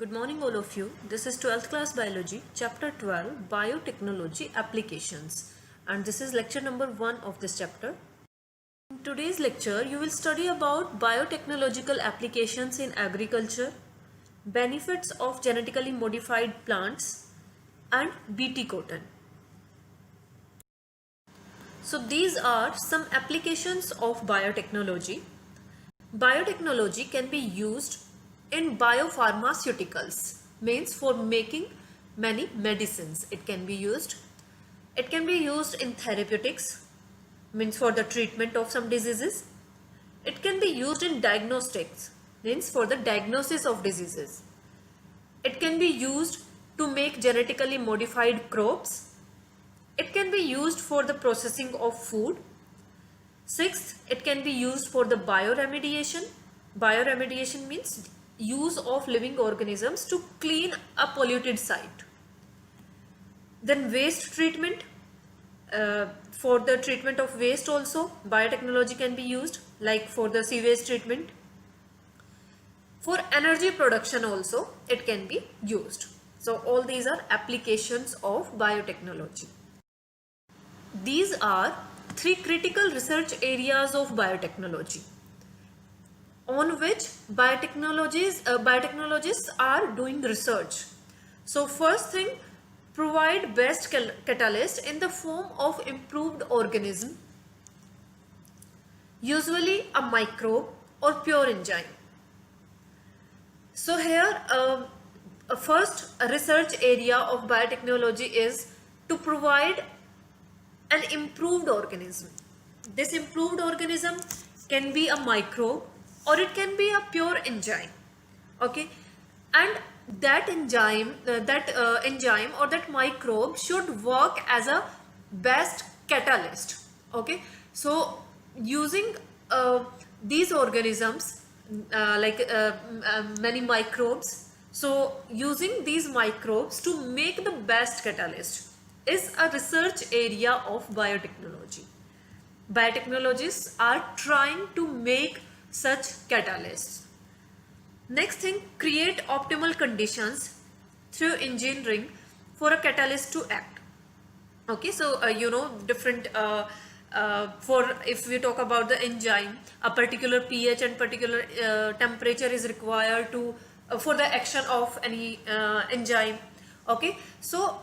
Good morning all of you. This is 12th class biology, chapter 12, biotechnology applications, and this is lecture number 1 of this chapter. In today's lecture you will study about biotechnological applications in agriculture, benefits of genetically modified plants, and BT cotton. So these are some applications of biotechnology. Biotechnology can be used in biopharmaceuticals, means for making many medicines. It can be used in therapeutics, means for the treatment of some diseases. It can be used in diagnostics, means for the diagnosis of diseases. It can be used to make genetically modified crops. It can be used for the processing of food. Sixth, it can be used for the bioremediation. Bioremediation means use of living organisms to clean a polluted site. Then waste treatment, for the treatment of waste also biotechnology can be used, like for the sewage treatment. For energy production also it can be used. So all these are applications of biotechnology. These are 3 critical research areas of biotechnology on which biotechnologists are doing research. So first thing, provide best catalyst in the form of improved organism, usually a microbe or pure enzyme. So here first research area of biotechnology is to provide an improved organism. This improved organism can be a microbe or it can be a pure enzyme. Okay, and that enzyme or that microbe should work as a best catalyst. Okay, so using these organisms many microbes, so using these microbes to make the best catalyst is a research area of biotechnology. Biotechnologists are trying to make such catalysts. Next thing, create optimal conditions through engineering for a catalyst to act. Okay, so different for if we talk about the enzyme, a particular pH and particular temperature is required to for the action of any enzyme. Okay, so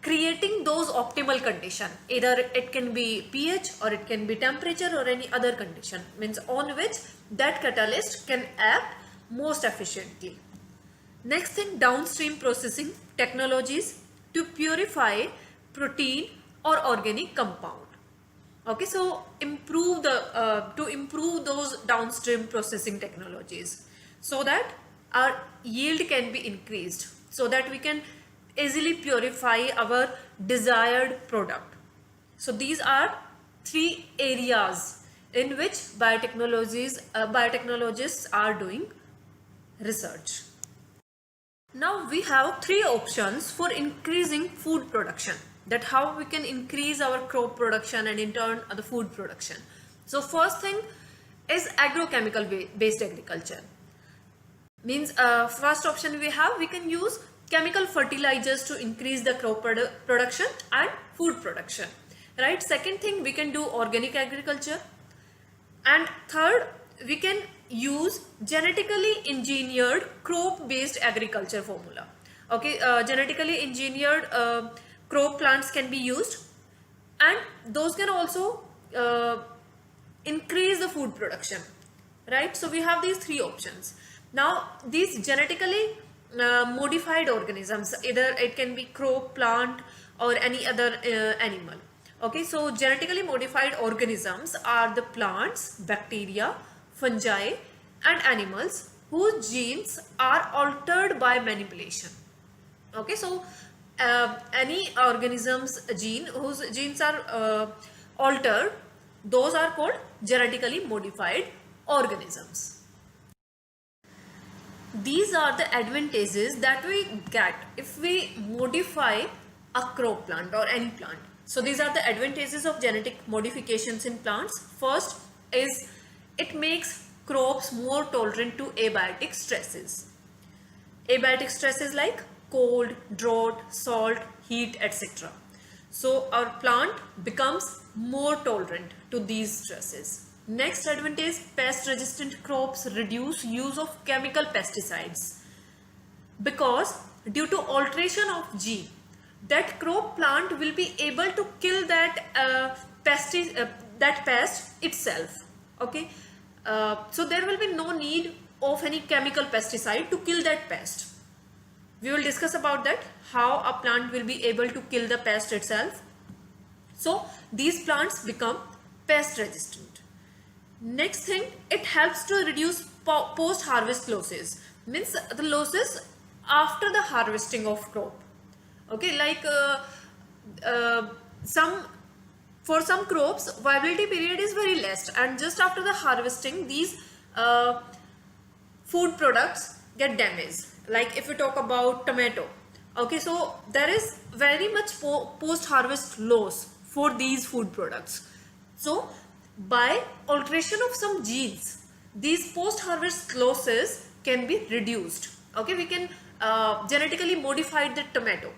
creating those optimal condition, either it can be pH or it can be temperature or any other condition, means on which that catalyst can act most efficiently. Next thing, downstream processing technologies to purify protein or organic compound. Okay, so improve those downstream processing technologies so that our yield can be increased, so that we can easily purify our desired product. So these are 3 areas in which biotechnologists are doing research. Now we have 3 options for increasing food production, that how we can increase our crop production and in turn the food production. So first thing is agrochemical based agriculture. Means first option we can use chemical fertilizers to increase the crop production and food production, right? Second thing, we can do organic agriculture, and third, we can use genetically engineered crop based agriculture formula. Okay, genetically engineered crop plants can be used, and those can also increase the food production, right? So we have these 3 options. Now these genetically modified organisms, either it can be crop, plant or any other animal. Okay, so genetically modified organisms are the plants, bacteria, fungi and animals whose genes are altered by manipulation. Okay, so any organism's gene whose genes are altered, those are called genetically modified organisms. These are the advantages that we get if we modify a crop plant or any plant. So these are the advantages of genetic modifications in plants. First is it makes crops more tolerant to abiotic stresses. Abiotic stress is like cold, drought, salt, heat, etc. So our plant becomes more tolerant to these stresses. Next advantage, pest resistant crops reduce use of chemical pesticides, because due to alteration of gene, that crop plant will be able to kill that that pest itself. Okay, so there will be no need of any chemical pesticide to kill that pest. We will discuss about that, how a plant will be able to kill the pest itself. So these plants become pest resistant. Next thing, it helps to reduce post harvest losses, means the losses after the harvesting of crop. Okay, like some for some crops viability period is very less, and just after the harvesting these food products get damaged. Like if we talk about tomato, okay, so there is very much post harvest loss for these food products. So by alteration of some genes, these post harvest losses can be reduced. Okay, we can genetically modify the tomato,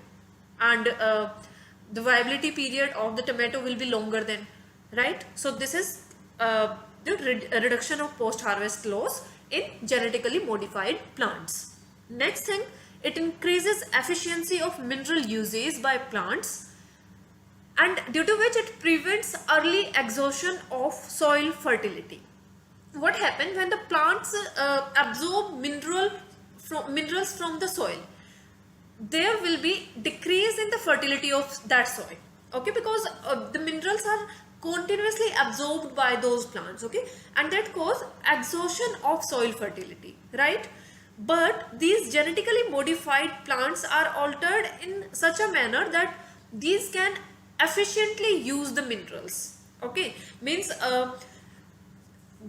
and the viability period of the tomato will be longer than, right? So this is the reduction of post harvest loss in genetically modified plants. Next thing, it increases efficiency of mineral usage by plants, and due to which it prevents early exhaustion of soil fertility. What happens when the plants absorb minerals from the soil? There will be decrease in the fertility of that soil. Okay, because the minerals are continuously absorbed by those plants. Okay, and that cause exhaustion of soil fertility, right? But these genetically modified plants are altered in such a manner that these can efficiently use the minerals. Okay, means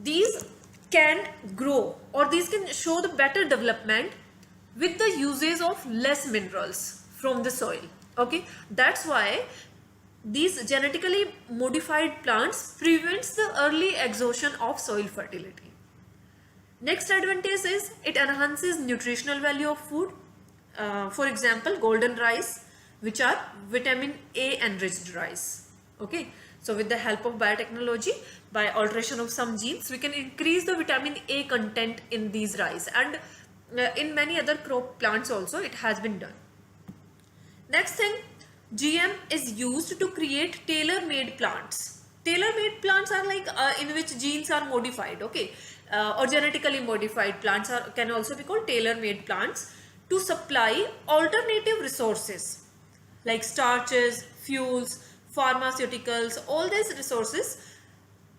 these can grow, or these can show the better development with the usage of less minerals from the soil. Okay, that's why these genetically modified plants prevents the early exhaustion of soil fertility. Next advantage is it enhances nutritional value of food. For example, golden rice, which are vitamin A enriched rice. Okay, so with the help of biotechnology, by alteration of some genes, we can increase the vitamin A content in these rice, and in many other crop plants also it has been done. Next thing, GM is used to create tailor-made plants. Tailor-made plants are like in which genes are modified, okay, or genetically modified plants can also be called tailor-made plants, to supply alternative resources like starches, fuels, pharmaceuticals. All these resources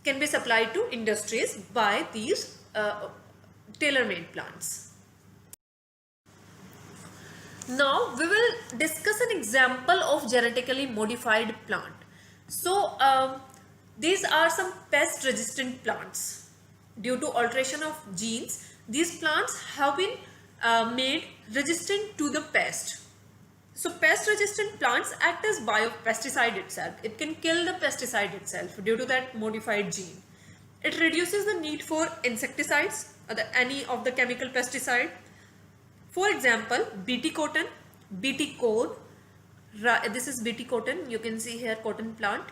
can be supplied to industries by these tailor-made plants. Now we will discuss an example of genetically modified plant. So these are some pest resistant plants. Due to alteration of genes, these plants have been made resistant to the pest. So pest resistant plants act as biopesticide itself. It can kill the pesticide itself due to that modified gene. It reduces the need for insecticides or any of the chemical pesticide. For example, BT cotton, BT corn, this is BT cotton, you can see here cotton plant.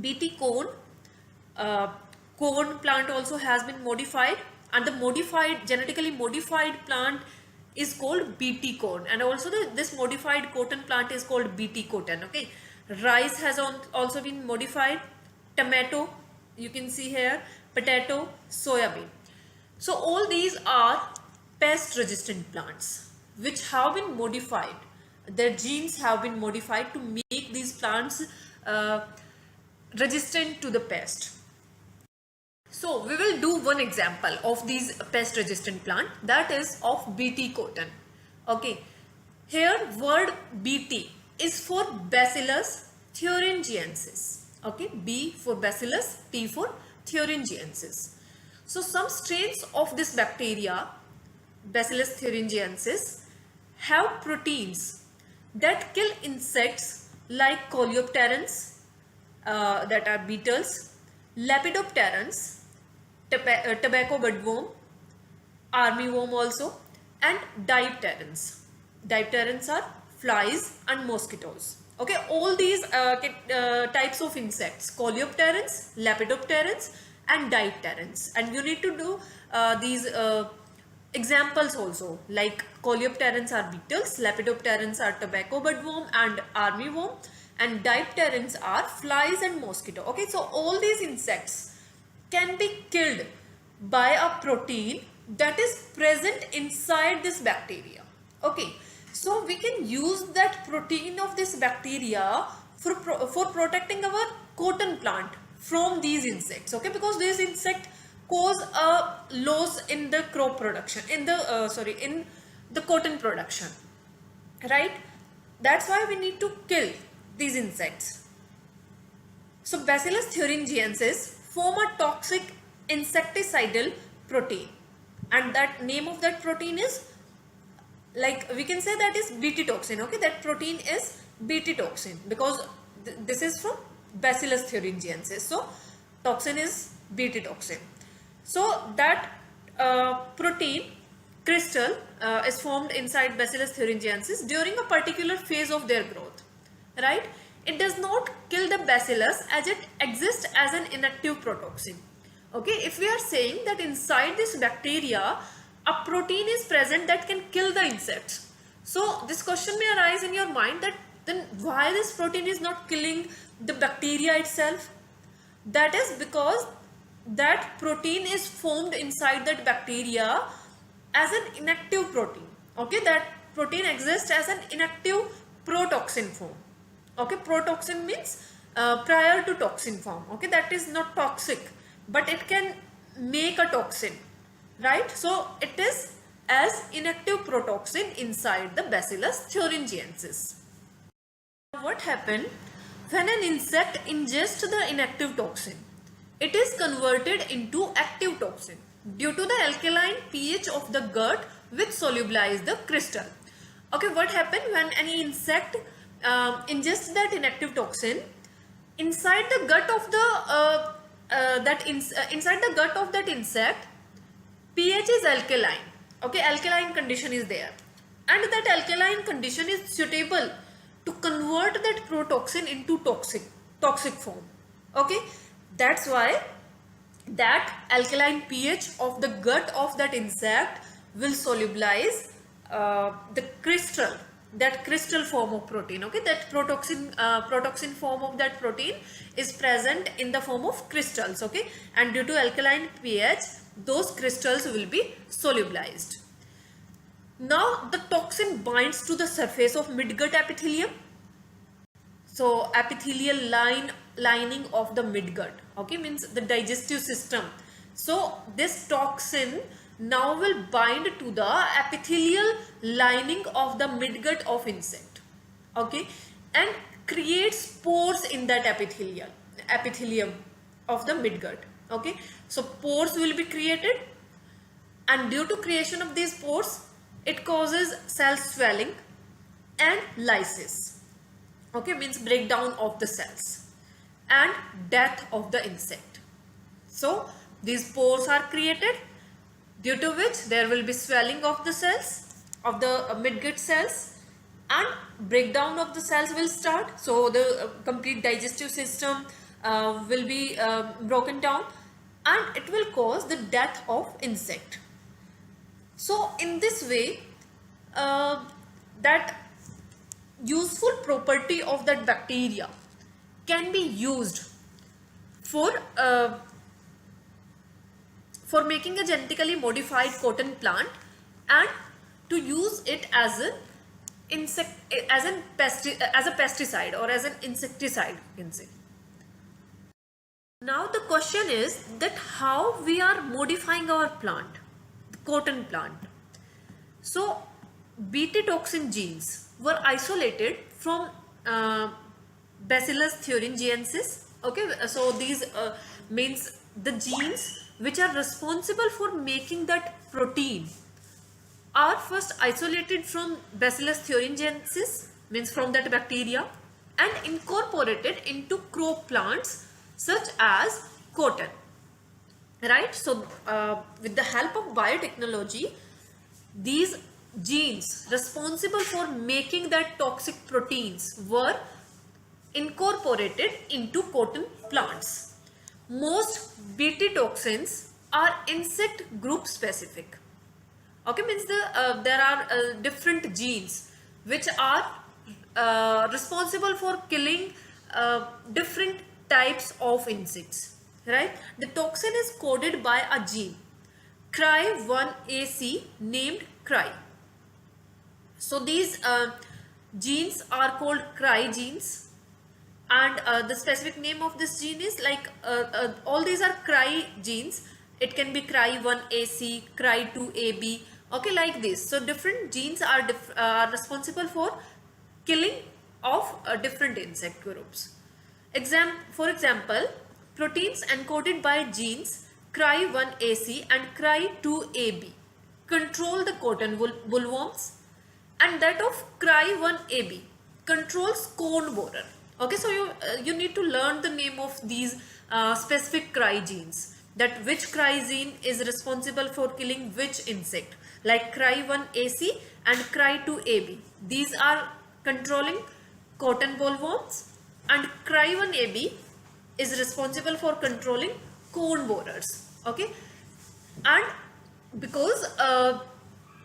BT corn, corn plant also has been modified, and the genetically modified plant is called BT corn, and also this modified cotton plant is called BT cotton. Okay, rice has also been modified, tomato, you can see here, potato, soya bean. So all these are pest resistant plants which have been modified. Their genes have been modified to make these plants resistant to the pest. So we will do one example of these pest resistant plant, that is of BT cotton. Okay, here word BT is for Bacillus thuringiensis. Okay, B for Bacillus, T for thuringiensis. So some strains of this bacteria, Bacillus thuringiensis, have proteins that kill insects like coleopterans, that are beetles, lepidopterans, tobacco budworm, armyworm also, and dipterans. Dipterans are flies and mosquitoes. Okay, all these types of insects, coleopterans, lepidopterans and dipterans, and you need to do these examples also, like coleopterans are beetles, lepidopterans are tobacco budworm and armyworm, and dipterans are flies and mosquito. Okay, so all these insects can be killed by a protein that is present inside this bacteria. Okay, so we can use that protein of this bacteria for protecting our cotton plant from these insects. Okay, because these insects cause a loss in the crop production, in the cotton production, right? That's why we need to kill these insects. So Bacillus thuringiensis form a toxic insecticidal protein, and that name of that protein is, like we can say, that is Bt toxin. Okay, that protein is Bt toxin because this is from Bacillus thuringiensis. So toxin is Bt toxin. So that protein crystal is formed inside Bacillus thuringiensis during a particular phase of their growth, right? It does not kill the bacillus as it exists as an inactive protoxin. Okay, if we are saying that inside this bacteria a protein is present that can kill the insects, so this question may arise in your mind that then why this protein is not killing the bacteria itself? That is because that protein is formed inside that bacteria as an inactive protein. Okay, that protein exists as an inactive protoxin form. Okay, protoxin means prior to toxin form. Okay, that is not toxic, but it can make a toxin, right? So it is as inactive protoxin inside the Bacillus thuringiensis. What happens when an insect ingests the inactive toxin? It is converted into active toxin due to the alkaline pH of the gut which solubilize the crystal. Okay, what happens when any insect ingests that inactive toxin? Inside the gut of the inside the gut of that insect, pH is alkaline. Okay, alkaline condition is there, and that alkaline condition is suitable to convert that protoxin into toxic form. Okay, that's why that alkaline pH of the gut of that insect will solubilize the crystal, that crystal form of protein. Okay, that protoxin form of that protein is present in the form of crystals. Okay, and due to alkaline pH, those crystals will be solubilized. Now the toxin binds to the surface of midgut epithelium. So epithelial lining of the midgut, okay, means the digestive system. So this toxin now will bind to the epithelial lining of the midgut of insect, okay, and create spores in that epithelium of the midgut. Okay, so pores will be created, and due to creation of these pores, it causes cell swelling and lysis. Okay, means breakdown of the cells and death of the insect. So these pores are created, due to which there will be swelling of the cells, of the midgut cells, and breakdown of the cells will start. So the complete digestive system will be broken down, and it will cause the death of insect. So in this way, that useful property of that bacteria can be used for making a genetically modified cotton plant, and to use it as a pesticide or as an insecticide, you can say. Now the question is that how we are modifying our plant, the cotton plant. So Bt toxin genes were isolated from Bacillus thuringiensis. Okay, so these means the genes which are responsible for making that protein are first isolated from Bacillus thuringiensis, means from that bacteria, and incorporated into crop plants such as cotton, right? So with the help of biotechnology, these genes responsible for making that toxic proteins were incorporated into cotton plants. Most Bt toxins are insect group specific. Okay, means there are different genes which are responsible for killing different types of insects, right? The toxin is coded by a gene Cry1AC named Cry. So these genes are called Cry genes, and the specific name of this gene is like all these are Cry genes. It can be Cry1AC, Cry2AB, okay, like this. So different genes are responsible for killing of different insect groups. For example, proteins encoded by genes Cry1AC and Cry2AB control the cotton bollworms, and that of Cry1AB controls cone borer. Okay, so you need to learn the name of these specific Cry genes, that which Cry gene is responsible for killing which insect, like Cry1AC and Cry2AB. These are controlling cotton bollworms, and Cry1AB is responsible for controlling cone borers. Okay, and because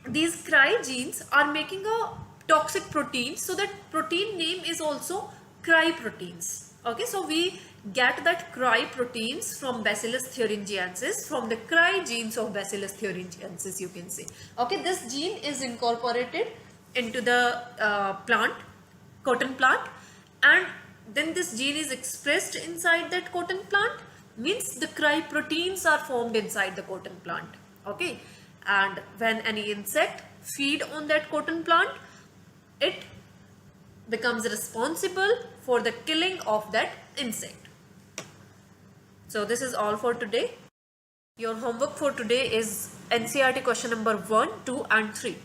these Cry genes are making a toxic protein, so that protein name is also Cry proteins. Okay, so we get that Cry proteins from Bacillus thuringiensis, from the Cry genes of Bacillus thuringiensis, you can say. Okay, this gene is incorporated into the cotton plant, and then this gene is expressed inside that cotton plant, means the Cry proteins are formed inside the cotton plant. Okay, and when any insect feed on that cotton plant, it becomes responsible for the killing of that insect. So this is all for today. Your homework for today is NCERT question number 1, 2 and 3.